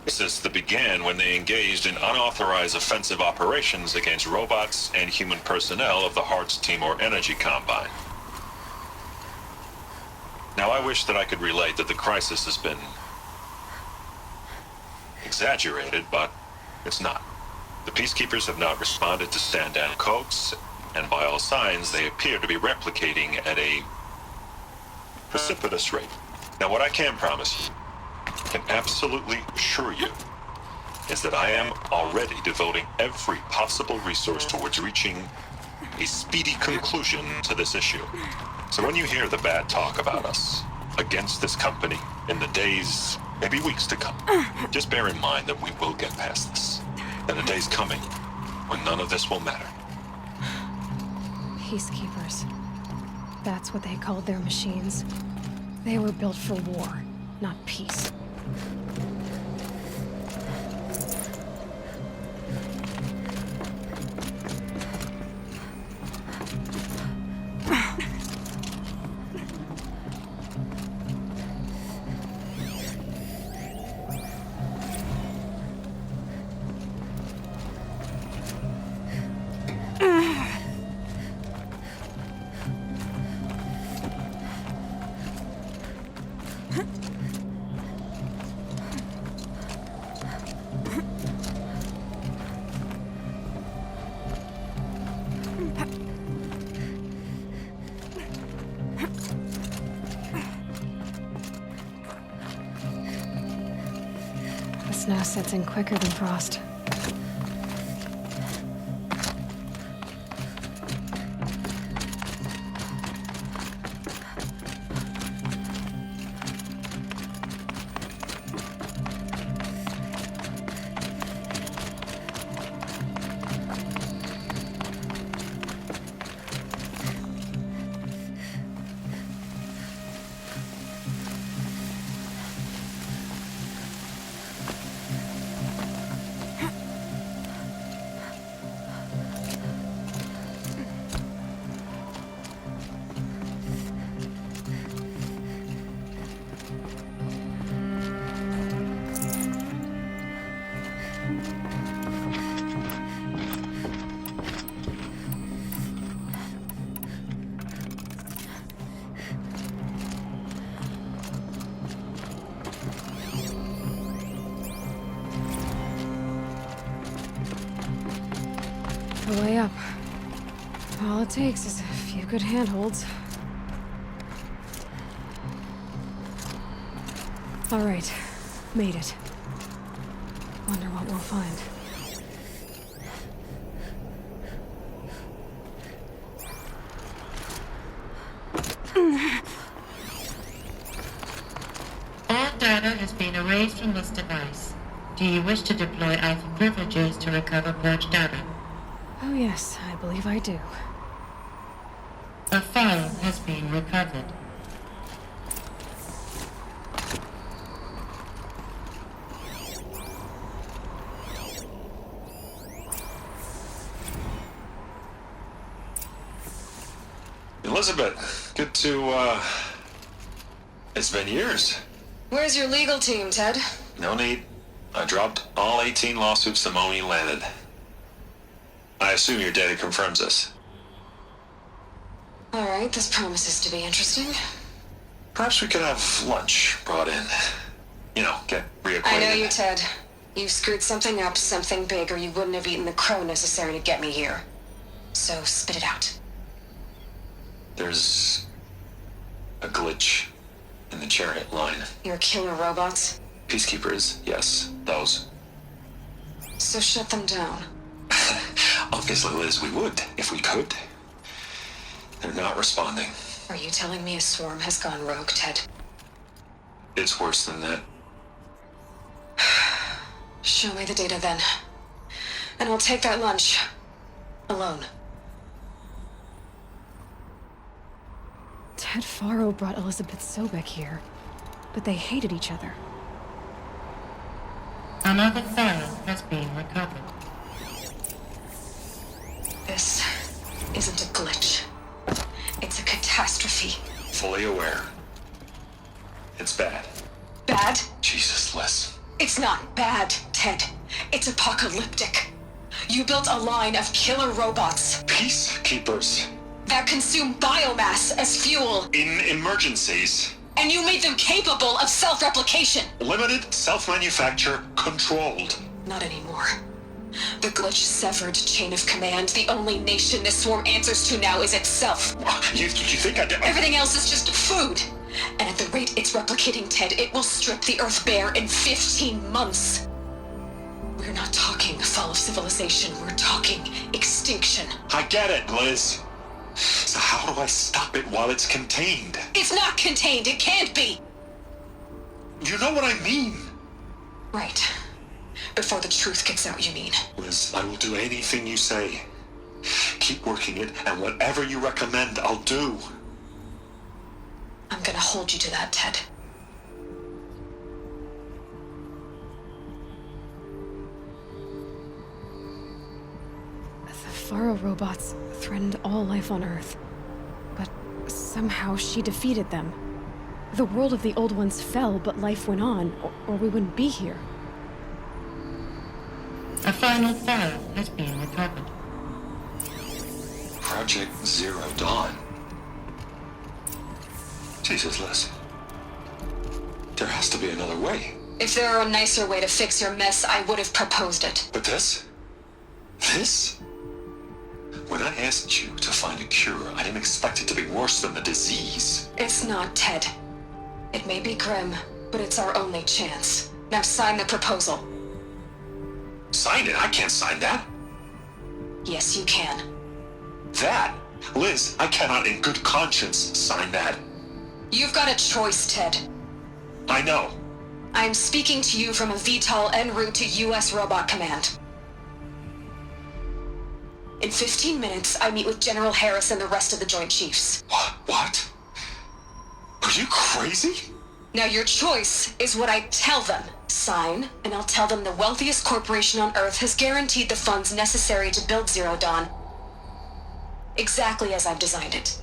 Crisis that began when they engaged in unauthorized offensive operations against robots and human personnel of the Hearts Timor Energy Combine. Now, I wish that I could relate that the crisis has been exaggerated, but it's not. The peacekeepers have not responded to stand-down codes, and by all signs, they appear to be replicating at a precipitous rate. Now, what I can promise you, can absolutely assure you, is that I am already devoting every possible resource towards reaching a speedy conclusion to this issue. So when you hear the bad talk about us against this company in the days, maybe weeks to come, just bear in mind that we will get past this. And a day's coming when none of this will matter. Peacekeepers. That's what they called their machines. They were built for war, not peace. The snow sets in quicker than frost. The way up. All it takes is a few good handholds. All right, made it. Wonder what we'll find. All data has been erased from this device. Do you wish to deploy Alpha privileges to recover purged data? Oh yes, I believe I do. A file has been recovered. Elizabeth, good to, it's been years. Where's your legal team, Ted? No need. I dropped all 18 lawsuits the moment you landed. I assume your data confirms this. All right, this promises to be interesting. Perhaps we could have lunch brought in. You know, get reacquainted. I know you, Ted. You screwed something up, something big, or you wouldn't have eaten the crow necessary to get me here. So spit it out. There's a glitch in the chariot line. Your killer robots? Peacekeepers, yes, those. So shut them down. Obviously, Liz, we would, if we could. They're not responding. Are you telling me a swarm has gone rogue, Ted? It's worse than that. Show me the data then. And I'll take that lunch. Alone. Ted Faro brought Elizabeth Sobek here, but they hated each other. Another file has been recovered. This isn't a glitch. It's a catastrophe. Fully aware. It's bad. Bad? Jesus, Liz. It's not bad, Ted. It's apocalyptic. You built a line of killer robots Peacekeepers. that consume biomass as fuel, In emergencies. and you made them capable of self-replication. Limited, self-manufacture, controlled. Not anymore. The glitch severed chain of command. The only nation this swarm answers to now is itself. You think I did? Everything else is just food. And at the rate it's replicating, Ted, it will strip the Earth bare in 15 months. We're not talking fall of civilization. We're talking extinction. I get it, Liz. So how do I stop it while it's contained? It's not contained. It can't be. You know what I mean. Right. Before the truth gets out, you mean? Liz, I will do anything you say. Keep working it, and whatever you recommend, I'll do. I'm gonna hold you to that, Ted. The Faro robots threatened all life on Earth. But somehow she defeated them. The world of the old ones fell, but life went on, or we wouldn't be here. A final file has been recovered. Project Zero Dawn. Jesus, Liz. There has to be another way. If there were a nicer way to fix your mess, I would have proposed it. But this? This? When I asked you to find a cure, I didn't expect it to be worse than the disease. It's not, Ted. It may be grim, but it's our only chance. Now sign the proposal. Sign it? I can't sign that. Yes, you can. That? Liz, I cannot in good conscience sign that. You've got a choice, Ted. I know. I'm speaking to you from a VTOL en route to U.S. Robot Command. In 15 minutes, I meet with General Harris and the rest of the Joint Chiefs. What? Are you crazy? Now your choice is what I tell them. Sign, and I'll tell them the wealthiest corporation on Earth has guaranteed the funds necessary to build Zero Dawn. Exactly as I've designed it.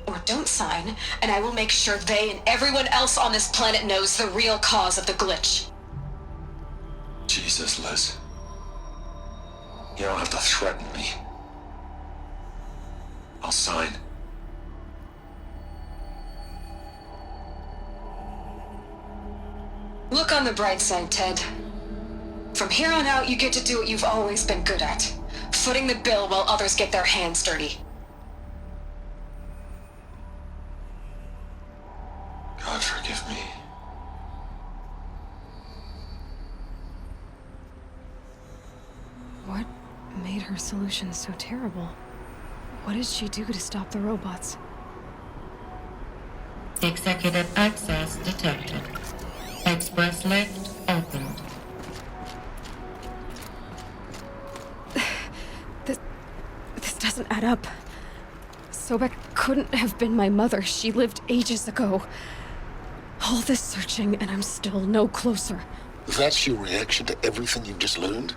Or don't sign, and I will make sure they and everyone else on this planet knows the real cause of the glitch. Jesus, Liz. You don't have to threaten me. I'll sign. Look on the bright side, Ted. From here on out, you get to do what you've always been good at. Footing the bill while others get their hands dirty. God forgive me. What made her solution so terrible? What did she do to stop the robots? Executive access detected. Express lift opened. This doesn't add up. Sobek couldn't have been my mother. She lived ages ago. All this searching, and I'm still no closer. That's your reaction to everything you've just learned?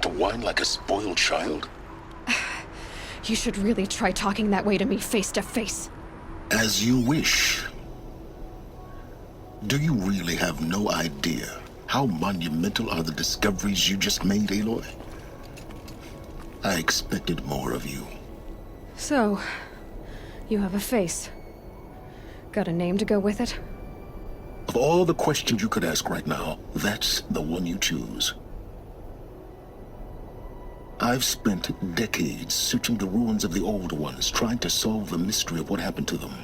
To whine like a spoiled child? You should really try talking that way to me face to face. As you wish. Do you really have no idea how monumental are the discoveries you just made, Aloy? I expected more of you. So, you have a face. Got a name to go with it? Of all the questions you could ask right now, that's the one you choose. I've spent decades searching the ruins of the old ones, trying to solve the mystery of what happened to them.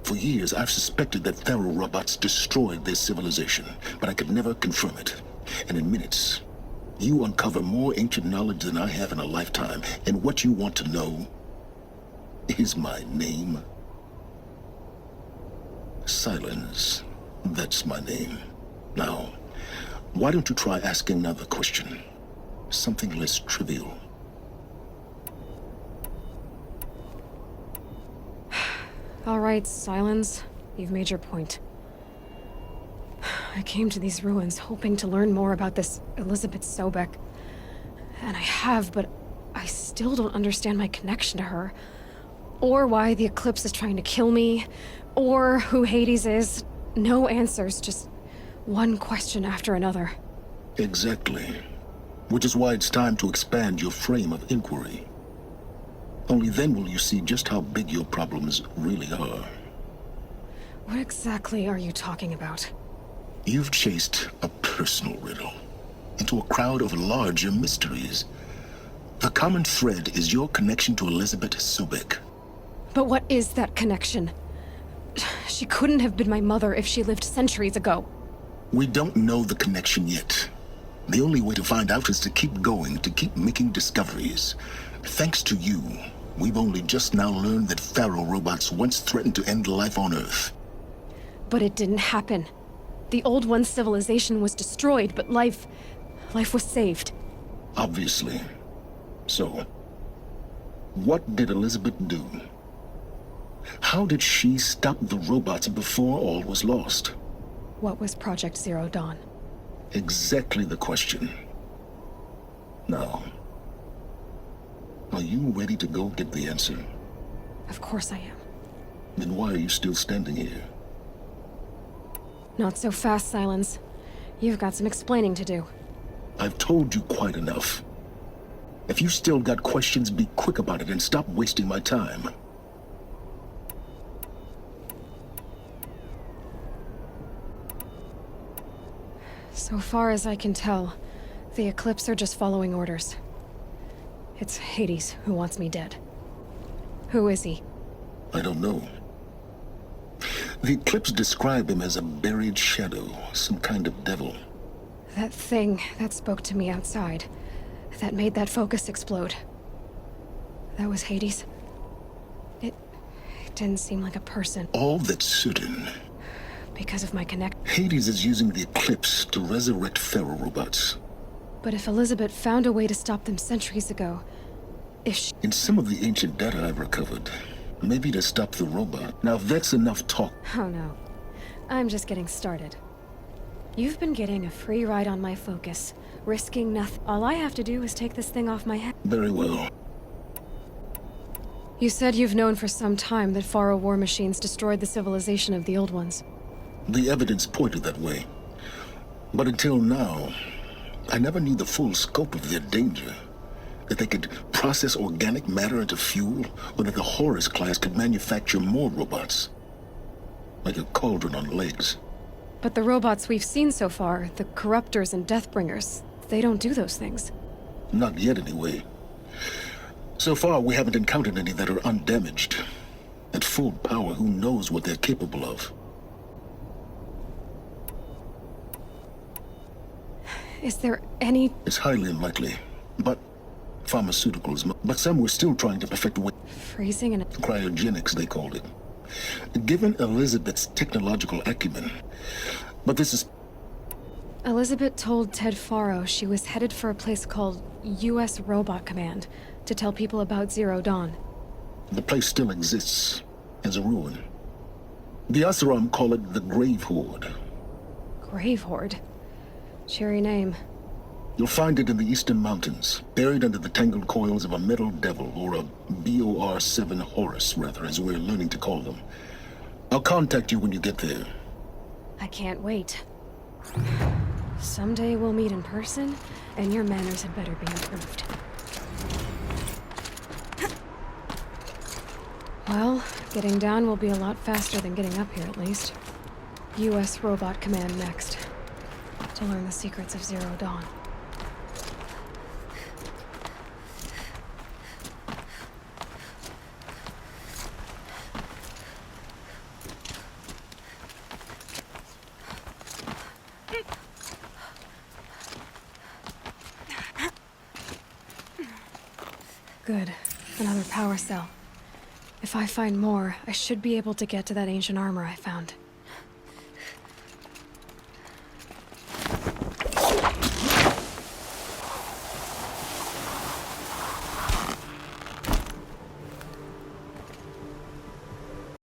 For years, I've suspected that Faro robots destroyed their civilization, but I could never confirm it. And in minutes, you uncover more ancient knowledge than I have in a lifetime, and what you want to know is my name. Sylens. That's my name. Now, why don't you try asking another question? Something less trivial. All right, Sylens. You've made your point. I came to these ruins hoping to learn more about this Elizabeth Sobek. And I have, but I still don't understand my connection to her. Or why the Eclipse is trying to kill me. Or who Hades is. No answers, just one question after another. Exactly. Which is why it's time to expand your frame of inquiry. Only then will you see just how big your problems really are. What exactly are you talking about? You've chased a personal riddle into a crowd of larger mysteries. The common thread is your connection to Elizabeth Sobek. But what is that connection? She couldn't have been my mother if she lived centuries ago. We don't know the connection yet. The only way to find out is to keep going, to keep making discoveries. Thanks to you, we've only just now learned that Faro robots once threatened to end life on Earth. But it didn't happen. The Old One's civilization was destroyed, but life was saved. Obviously. So, what did Elizabeth do? How did she stop the robots before all was lost? What was Project Zero Dawn? Exactly the question. Now, are you ready to go get the answer? Of course I am. Then why are you still standing here? Not so fast, Sylens. You've got some explaining to do. I've told you quite enough. If you still got questions, be quick about it and stop wasting my time. So far as I can tell, the Eclipse are just following orders. It's Hades who wants me dead. Who is he? I don't know. The Eclipse describe him as a buried shadow, some kind of devil. That thing that spoke to me outside, that made that focus explode. That was Hades. It didn't seem like a person. All that's certain, Because of my connect. Hades is using the Eclipse to resurrect Faro robots. But if Elizabeth found a way to stop them centuries ago, if she... In some of the ancient data I've recovered, maybe to stop the robot. Now that's enough talk. Oh no. I'm just getting started. You've been getting a free ride on my focus, risking nothing. All I have to do is take this thing off my head. Very well. You said you've known for some time that Faro war machines destroyed the civilization of the Old Ones. The evidence pointed that way. But until now, I never knew the full scope of their danger. That they could process organic matter into fuel, or that the Horus class could manufacture more robots. Like a cauldron on legs. But the robots we've seen so far, the Corruptors and Deathbringers, they don't do those things. Not yet, anyway. So far, we haven't encountered any that are undamaged. At full power, who knows what they're capable of? Is there any... It's highly unlikely, but pharmaceuticals. But some were still trying to perfect way. freezing and... Cryogenics, they called it. Given Elizabeth's technological acumen. But this is... Elizabeth told Ted Faro she was headed for a place called U.S. Robot Command to tell people about Zero Dawn. The place still exists as a ruin. The Asaram call it the Grave Horde. Grave Horde? Cheery name. You'll find it in the Eastern Mountains, buried under the tangled coils of a metal devil, or a BOR-7 Horus, rather, as we're learning to call them. I'll contact you when you get there. I can't wait. Someday we'll meet in person, and your manners had better be improved. Well, getting down will be a lot faster than getting up here, at least. U.S. Robot Command next. To learn the secrets of Zero Dawn. Good. Another power cell. If I find more, I should be able to get to that ancient armor I found.